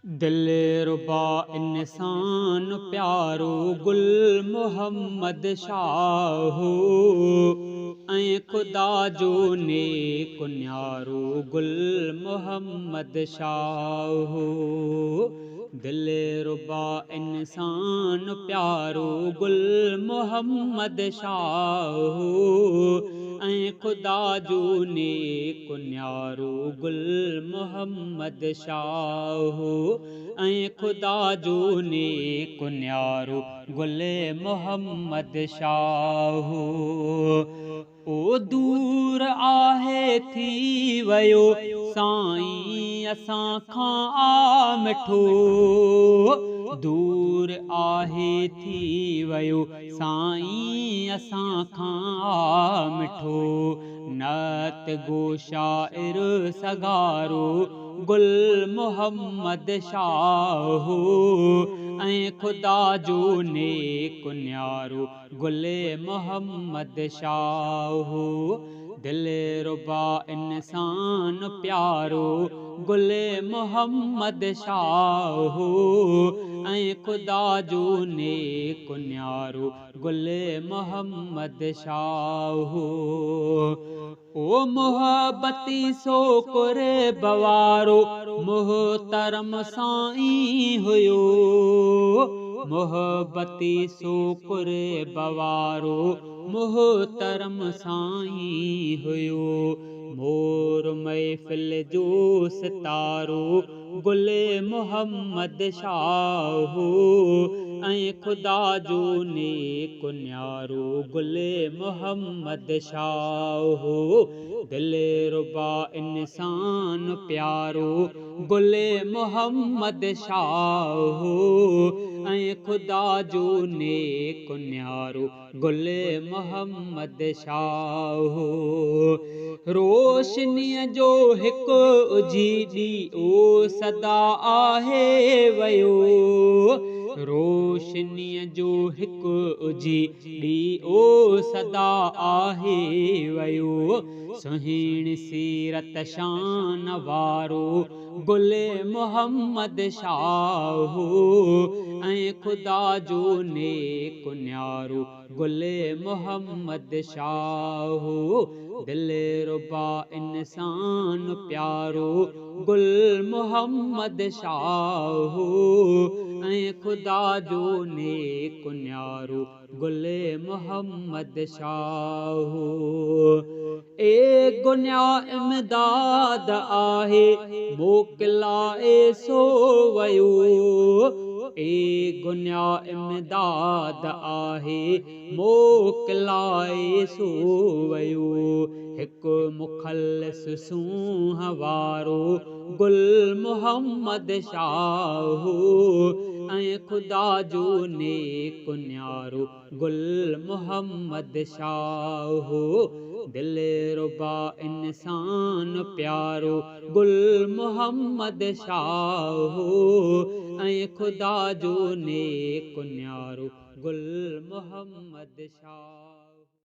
दिलरुबा इंसान प्यारो गुल मोहम्मद शाहू ऐं खुदा जो नेक न्यारो गुल मोहम्मद शाहू। दिलरुबा इंसान प्यारो गुल मोहम्मद शाहू ऐं खुदा जो नेक न्यारो गुल मोहम्मद शाहू ऐं खुदा जो नेक न्यारो गुल मोहम्मद शाहू। ओ दूर आहे थी वयो साईं असां खां आ मिठो, दूर आहे थी वयो साईं असां खां आ मिठो। नत गो शाइर सगारो गुल मोहम्मद शाहू ऐं खुदा जो नेक न्यारो गुल मोहम्मद शाहू। दिलरुबा इंसान प्यारो गुल मोहम्मद शाहू ऐं खुदा जो नेक न्यारो गुल मोहम्मद शाहू। ओ मोहब्बती सो कुरे बवारो मोहतरम साईं हुयो, मोहब्बती सो कुरे बवारो मोहतरम साईं हुयो। मोर महफ़िल जो सितारो गुल मोहम्मद शाहू ऐं खुदा जो नेक न्यारो गुल मोहम्मद शाहू। दिलरुबा इंसान प्यारो गुल मोहम्मद शाहू ऐं खुदा जो नेक न्यारो गुल मोहम्मद शाहू। रोशनीअ जो हिकु उजीदी ओ सदा आहे वयो, रोशनीअ जो हिकु उजीदी ओ सदा आहे वयो। सुहिणी सीरत शान वारो गुल मोहम्मद शाहू ऐं खुदा जो नेक न्यारो गुल मोहम्मद शाहू। दिलरुबा इंसान प्यारो गुल मोहम्मद शाहू ऐं खुदा जो नेक न्यारो गुल मोहम्मद शाहू। ए गुन्या इमदाद आहे मोकिलाए सो वयो, ए गुन्या इमदाद आहे मोकिलाए सो वयो। हिकु मुखलिस सूंह वारो गुल मोहम्मद शाहू ऐं खुदा जो नेक न्यारो गुल मोहम्मद शाहू। दिलरुबा इंसान प्यारो गुल मोहम्मद शाहू ऐं खुदा जो नेक न्यारो गुल मोहम्मद शाहू।